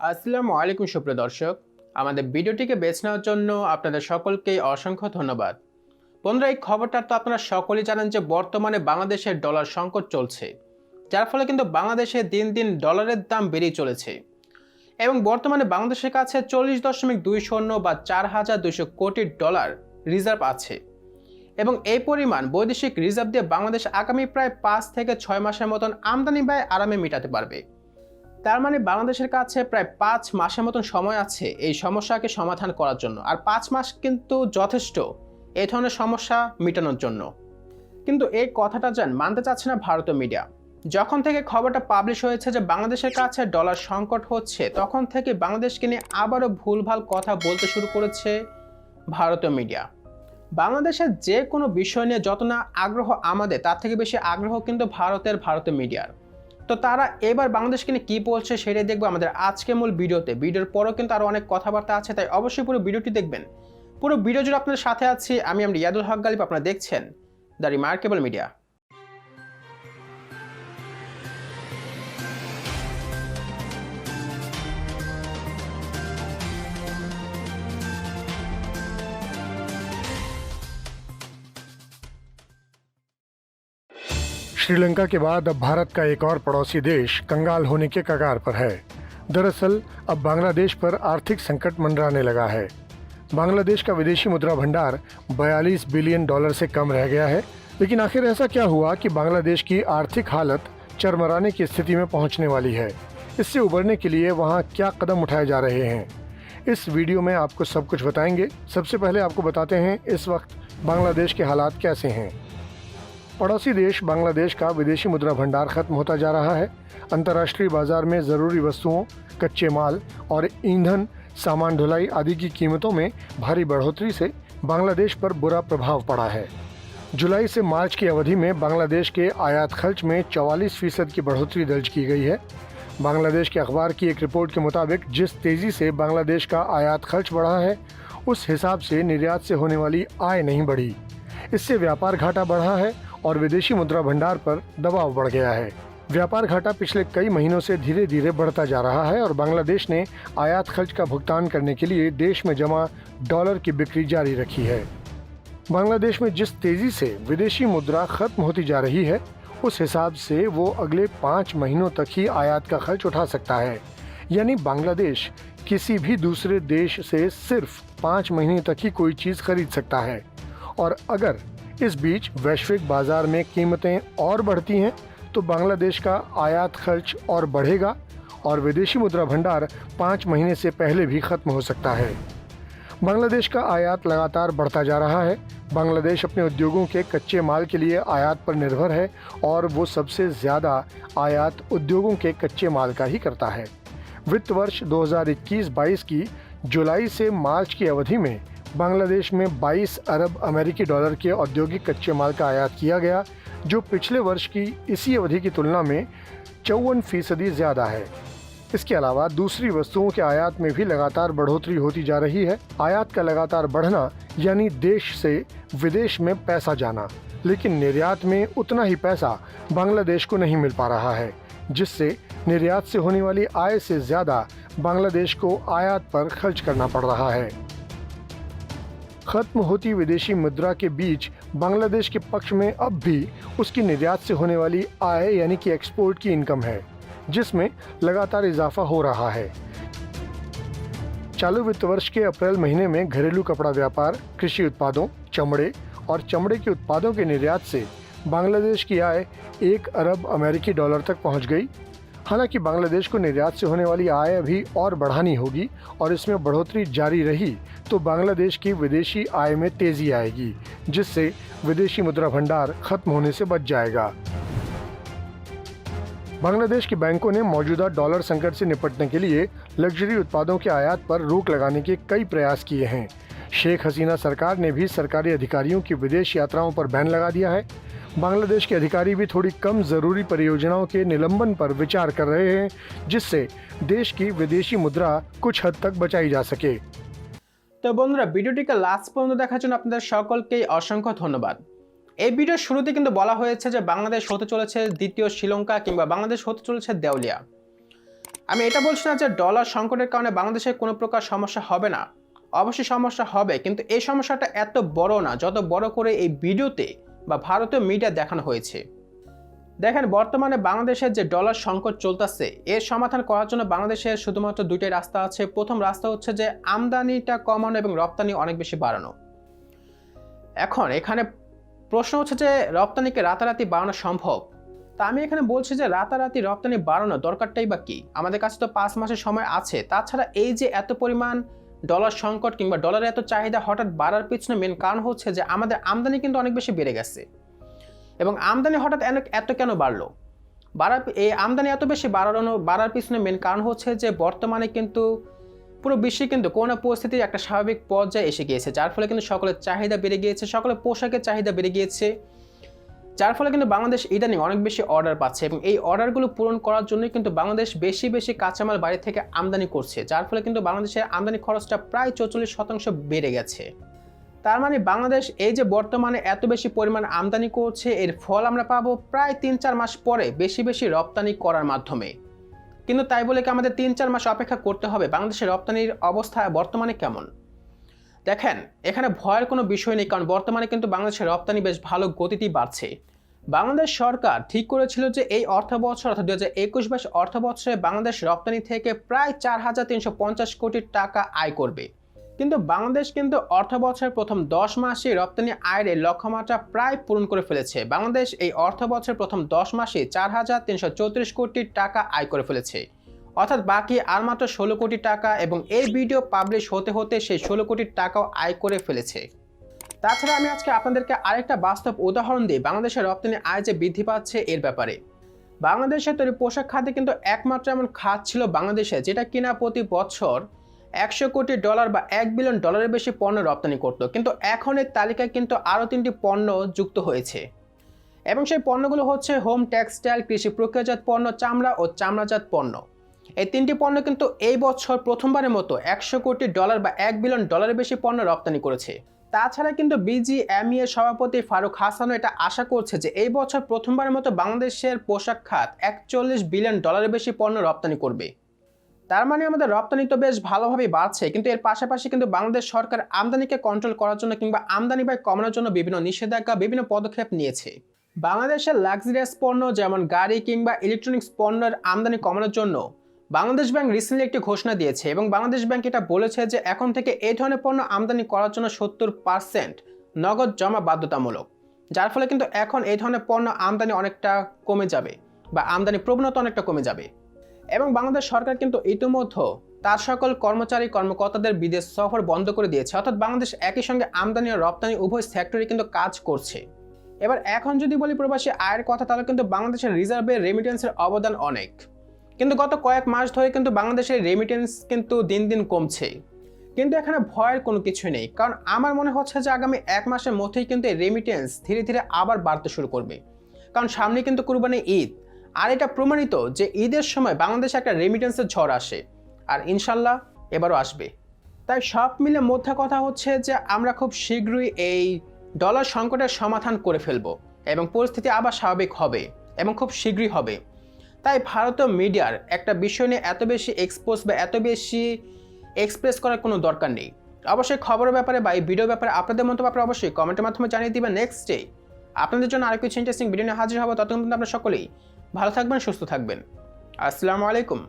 আসসালামু আলাইকুম সুপ্রিয় দর্শক, আমাদের ভিডিওটিকে বেছে নেওয়ার জন্য আপনাদের সকলকেই অসংখ্য ধন্যবাদ। বন্ধুরা, এই খবরটা তো আপনারা সকলেই জানেন যে বর্তমানে বাংলাদেশের ডলার সংকট চলছে, যার ফলে কিন্তু বাংলাদেশে দিন দিন ডলারের দাম বেড়েই চলেছে এবং বর্তমানে বাংলাদেশের কাছে 40.20 বা 4,200 কোটি ডলার রিজার্ভ আছে এবং এই পরিমাণ বৈদেশিক রিজার্ভ দিয়ে বাংলাদেশ আগামী প্রায় 5 থেকে 6 মাসের মতন আমদানি ব্যয় আরামে মেটাতে পারবে। তার মানে বাংলাদেশের কাছে প্রায় 5 মাসের মতন সময় আছে এই সমস্যাকে সমাধান করার জন্য, আর 5 মাস কিন্তু যথেষ্ট এই ধরনের সমস্যা মেটানোর জন্য। কিন্তু এই কথাটা মানতে চাচ্ছে না ভারতীয় মিডিয়া। যখন থেকে খবরটা পাবলিশ হয়েছে যে বাংলাদেশের কাছে ডলার সংকট হচ্ছে, তখন থেকে বাংলাদেশকে নিয়ে আবারও ভুলভাল কথা বলতে শুরু করেছে ভারতীয় মিডিয়া। বাংলাদেশের যে কোনো বিষয় নিয়ে যত না আগ্রহ আমাদের, তার থেকে বেশি আগ্রহ কিন্তু ভারতীয় মিডিয়ার। তো তারা এবার বাংলাদেশকে নিয়ে কী বলছে সেটাই দেখবো আমাদের আজকে মূল ভিডিওতে। ভিডিওর পরেও কিন্তু আরও অনেক কথাবার্তা আছে, তাই অবশ্যই পুরো ভিডিওটি দেখবেন। পুরো ভিডিও জুড়ে আপনাদের সাথে আছি আমি রিয়াদুল হক গালিব, আপনারা দেখছেন দ্য রিমার্কেবল মিডিয়া। श्रीलंका के बाद अब भारत का एक और पड़ोसी देश कंगाल होने के कगार पर है। दरअसल अब बांग्लादेश पर आर्थिक संकट मंडराने लगा है। बांग्लादेश का विदेशी मुद्रा भंडार 42 बिलियन डॉलर से कम रह गया है। लेकिन आखिर ऐसा क्या हुआ कि बांग्लादेश की आर्थिक हालत चरमराने की स्थिति में पहुंचने वाली है? इससे उबरने के लिए वहां क्या कदम उठाए जा रहे हैं, इस वीडियो में आपको सब कुछ बताएंगे। सबसे पहले आपको बताते हैं इस वक्त बांग्लादेश के हालात कैसे हैं। पड़ोसी देश बांग्लादेश का विदेशी मुद्रा भंडार खत्म होता जा रहा है। अंतर्राष्ट्रीय बाजार में ज़रूरी वस्तुओं, कच्चे माल और ईंधन, सामान ढुलाई आदि की कीमतों में भारी बढ़ोतरी से बांग्लादेश पर बुरा प्रभाव पड़ा है। जुलाई से मार्च की अवधि में बांग्लादेश के आयात खर्च में 44% की बढ़ोतरी दर्ज की गई है। बांग्लादेश के अखबार की एक रिपोर्ट के मुताबिक जिस तेज़ी से बांग्लादेश का आयात खर्च बढ़ा है, उस हिसाब से निर्यात से होने वाली आय नहीं बढ़ी। इससे व्यापार घाटा बढ़ा है और विदेशी मुद्रा भंडार पर दबाव बढ़ गया है। व्यापार घाटा पिछले कई महीनों से धीरे धीरे बढ़ता जा रहा है और बांग्लादेश ने आयात खर्च का भुगतान करने के लिए देश में जमा डॉलर की बिक्री जारी रखी है। बांग्लादेश में जिस तेज़ी से विदेशी मुद्रा खत्म होती जा रही है, उस हिसाब से वो अगले 5 महीनों तक ही आयात का खर्च उठा सकता है। यानी बांग्लादेश किसी भी दूसरे देश से सिर्फ 5 महीने तक ही कोई चीज़ खरीद सकता है। और अगर इस बीच वैश्विक बाजार में कीमतें और बढ़ती हैं तो बांग्लादेश का आयात खर्च और बढ़ेगा और विदेशी मुद्रा भंडार 5 महीने से पहले भी खत्म हो सकता है। बांग्लादेश का आयात लगातार बढ़ता जा रहा है। बांग्लादेश अपने उद्योगों के कच्चे माल के लिए आयात पर निर्भर है और वो सबसे ज़्यादा आयात उद्योगों के कच्चे माल का ही करता है। वित्त वर्ष 2021-22 की जुलाई से मार्च की अवधि में बांग्लादेश में 22 अरब अमेरिकी डॉलर के औद्योगिक कच्चे माल का आयात किया गया, जो पिछले वर्ष की इसी अवधि की तुलना में 54% ज़्यादा है। इसके अलावा दूसरी वस्तुओं के आयात में भी लगातार बढ़ोतरी होती जा रही है। आयात का लगातार बढ़ना यानी देश से विदेश में पैसा जाना, लेकिन निर्यात में उतना ही पैसा बांग्लादेश को नहीं मिल पा रहा है, जिससे निर्यात से होने वाली आय से ज़्यादा बांग्लादेश को आयात पर खर्च करना पड़ रहा है। खत्म होती विदेशी मुद्रा के बीच बांग्लादेश के पक्ष में अब भी उसकी निर्यात से होने वाली आय यानी कि एक्सपोर्ट की इनकम है, जिसमें लगातार इजाफा हो रहा है। चालू वित्त वर्ष के अप्रैल महीने में घरेलू कपड़ा व्यापार, कृषि उत्पादों, चमड़े और चमड़े के उत्पादों के निर्यात से बांग्लादेश की आय 1 अरब अमेरिकी डॉलर तक पहुंच गई। हालांकि बांग्लादेश को निर्यात से होने वाली आय अभी और बढ़ानी होगी और इसमें बढ़ोतरी जारी रही तो बांग्लादेश की विदेशी आय में तेज़ी आएगी, जिससे विदेशी मुद्रा भंडार खत्म होने से बच जाएगा। बांग्लादेश के बैंकों ने मौजूदा डॉलर संकट से निपटने के लिए लग्जरी उत्पादों के आयात पर रोक लगाने के कई प्रयास किए हैं। शेख हसीना सरकार ने भी सरकारी अधिकारियों की विदेश यात्राओं पर बैन लगा दिया है। बांग्लादेश के अधिकारी भी थोड़ी कम ज़रूरी परियोजनाओं के निलंबन पर विचार कर रहे हैं, जिससे देश की विदेशी मुद्रा कुछ हद तक बचाई जा सके। তো বন্ধুরা, ভিডিওটিকে লাস্ট পর্যন্ত দেখার জন্য আপনাদের সকলকেই অসংখ্য ধন্যবাদ। এই ভিডিওর শুরুতে কিন্তু বলা হয়েছে যে বাংলাদেশ হতে চলেছে দ্বিতীয় শ্রীলঙ্কা কিংবা বাংলাদেশ হতে চলেছে দেউলিয়া। আমি এটা বলছি না যে ডলার সংকটের কারণে বাংলাদেশের কোনো প্রকার সমস্যা হবে না, অবশ্যই সমস্যা হবে, কিন্তু এই সমস্যাটা এত বড় না যত বড় করে এই ভিডিওতে বা ভারতীয় মিডিয়া দেখানো হয়েছে। দেখেন, বর্তমানে বাংলাদেশের যে ডলার সংকট চলতেছে এর সমাধান করার জন্য বাংলাদেশের শুধুমাত্র দুইটাই রাস্তা আছে। প্রথম রাস্তা হচ্ছে যে আমদানিটা কমানো এবং রপ্তানি অনেক বেশি বাড়ানো। এখন এখানে প্রশ্ন হচ্ছে যে রপ্তানিকে রাতারাতি বাড়ানো সম্ভব? তা আমি এখানে বলছি যে রাতারাতি রপ্তানি বাড়ানো দরকারটাই বা কি? আমাদের কাছে তো 5 মাসের সময় আছে। তাছাড়া এই যে এত পরিমাণ ডলার সংকট কিংবা ডলারের এত চাহিদা হঠাৎ বাড়ার পিছনে মেন কারণ হচ্ছে যে আমাদের আমদানি কিন্তু অনেক বেশি বেড়ে গেছে। এবং আমদানি হঠাৎ এত কেন বাড়লো? এই আমদানি এত বেশি বাড়ার পিছনে মেন কারণ হচ্ছে যে বর্তমানে কিন্তু পুরো বিশ্বে কিন্তু করোনা পরিস্থিতির একটা স্বাভাবিক পর্যায়ে এসে গিয়েছে, যার ফলে কিন্তু সকলের চাহিদা বেড়ে গিয়েছে, সকলের পোশাকের চাহিদা বেড়ে গিয়েছে, যার ফলে কিন্তু বাংলাদেশ ইদানিং অনেক বেশি অর্ডার পাচ্ছে এবং এই অর্ডারগুলো পূরণ করার জন্যই কিন্তু বাংলাদেশ বেশি বেশি কাঁচামাল বাইরে থেকে আমদানি করছে, যার ফলে কিন্তু বাংলাদেশের আমদানি খরচটা প্রায় 44% বেড়ে গেছে। তার মানে বাংলাদেশ এই যে বর্তমানে এত বেশি পরিমাণ আমদানি করছে এর ফল আমরা পাবো প্রায় 3-4 মাস পরে বেশি বেশি রপ্তানি করার মাধ্যমে। কিন্তু তাই বলে কি আমাদের 3-4 মাস অপেক্ষা করতে হবে? বাংলাদেশের রপ্তানির অবস্থা বর্তমানে কেমন? দেখেন, এখানে ভয়ের কোনো বিষয় নেই, কারণ বর্তমানে কিন্তু বাংলাদেশের রপ্তানি বেশ ভালো গতিতেই বাড়ছে। বাংলাদেশ সরকার ঠিক করেছিল যে এই অর্থ বছর অর্থাৎ 2021-22 অর্থ বছরে বাংলাদেশ রপ্তানি থেকে প্রায় 4,350 কোটি টাকা আয় করবে। কিন্তু বাংলাদেশ কিন্তু অর্থ বছরের প্রথম 10 মাসে রপ্তানি আয়ের লক্ষ্যমাত্রা প্রায় পূরণ করে ফেলেছে। বাংলাদেশ এই অর্থ বছরের প্রথম 10 মাসে 4,334 কোটি টাকা আয় করে ফেলেছে, অর্থাৎ বাকি আর মাত্র 16 কোটি টাকা, এবং এই ভিডিও পাবলিশ হতে হতে সেই 16 কোটি টাকাও আয় করে ফেলেছে। তাছাড়া আমি আজকে আপনাদেরকে আরেকটা বাস্তব উদাহরণ দিই বাংলাদেশের রপ্তানি আয় যে বৃদ্ধি পাচ্ছে এর ব্যাপারে। বাংলাদেশের তৈরি পোশাক খাতে কিন্তু একমাত্র এমন খাত ছিল বাংলাদেশে যেটা কিনা প্রতি বছর $100 কোটি বা $1 বিলিয়ন বেশি পণ্য রপ্তানি করত, কিন্তু এখন এর তালিকায় কিন্তু আরও 3টি পণ্য যুক্ত হয়েছে এবং সেই পণ্যগুলো হচ্ছে হোম টেক্সটাইল, কৃষি প্রক্রিয়াজাত পণ্য, চামড়া ও চামড়াজাত পণ্য। এই 3টি পণ্য কিন্তু এই বছর প্রথমবারের মতো $100 কোটি বা $1 বিলিয়ন বেশি পণ্য রপ্তানি করেছে। তাছাড়া কিন্তু বিজিএমইএ সভাপতি ফারুক হাসানও এটা আশা করছে যে এই বছর প্রথমবারের মতো বাংলাদেশের পোশাক খাত $41 বিলিয়ন বেশি পণ্য রপ্তানি করবে। তার মানে আমাদের রপ্তানি তো বেশ ভালোভাবেই বাড়ছে, কিন্তু এর পাশাপাশি কিন্তু বাংলাদেশ সরকার আমদানিকে কন্ট্রোল করার জন্য কিংবা আমদানি ব্যয় কমানোর জন্য বিভিন্ন নিষেধাজ্ঞা, বিভিন্ন পদক্ষেপ নিয়েছে। বাংলাদেশের লাক্সারিয়াস পণ্য যেমন গাড়ি কিংবা ইলেকট্রনিক্স পণ্যের আমদানি কমানোর জন্য বাংলাদেশ ব্যাংক রিসেন্টলি একটি ঘোষণা দিয়েছে এবং বাংলাদেশ ব্যাংক এটা বলেছে যে এখন থেকে এই ধরনের পণ্য আমদানি করার জন্য 70% নগদ জমা বাধ্যতামূলক, যার ফলে কিন্তু এখন এই ধরনের পণ্য আমদানি অনেকটা কমে যাবে বা আমদানি প্রবণতা অনেকটা কমে যাবে। এবং বাংলাদেশ সরকার কিন্তু ইতিমধ্যে তার সকল কর্মকর্তাদের বিদেশ সফর বন্ধ করে দিয়েছে, অর্থাৎ বাংলাদেশ একই সঙ্গে আমদানি ও রপ্তানি উভয় সেক্টরে কিন্তু কাজ করছে। এবার এখন যদি বলি প্রবাসী আয়ের কথা, তাহলে কিন্তু বাংলাদেশের রিজার্ভে রেমিটেন্সের অবদান অনেক, কিন্তু গত কয়েক মাস ধরে কিন্তু বাংলাদেশের রেমিটেন্স কিন্তু দিন দিন কমছে। কিন্তু এখানে ভয়ের কোনো কিছু নেই, কারণ আমার মনে হচ্ছে যে আগামী 1 মাসের মধ্যেই কিন্তু এই রেমিটেন্স ধীরে ধীরে আবার বাড়তে শুরু করবে, কারণ সামনে কিন্তু কুরবানি ঈদ, আর এটা প্রমাণিত যে ঈদের সময় বাংলাদেশে একটা রেমিটেন্সের ঝড় আসে, আর ইনশাল্লাহ এবারও আসবে। তাই সব মিলে মোদ্দা কথা হচ্ছে যে আমরা খুব শীঘ্রই এই ডলার সংকটের সমাধান করে ফেলব এবং পরিস্থিতি আবার স্বাভাবিক হবে এবং খুব শীঘ্রই হবে। তাই ভারতীয় মিডিয়ার একটা বিষয় নিয়ে এত বেশি এক্সপোজ বা এত বেশি এক্সপ্রেস করার কোনো দরকার নেই। অবশ্যই খবরের ব্যাপারে বা এই ভিডিওর ব্যাপারে আপনাদের মন্তব্য আপনারা অবশ্যই কমেন্টের মাধ্যমে জানিয়ে দিবেন। নেক্সট ডে আপনাদের জন্য আরেকটু ইন্টারেস্টিং ভিডিও নিয়ে হাজির হবো। ততক্ষণ পর্যন্ত আপনারা সকলেই ভালো থাকবেন, সুস্থ থাকবেন। আসসালামু আলাইকুম।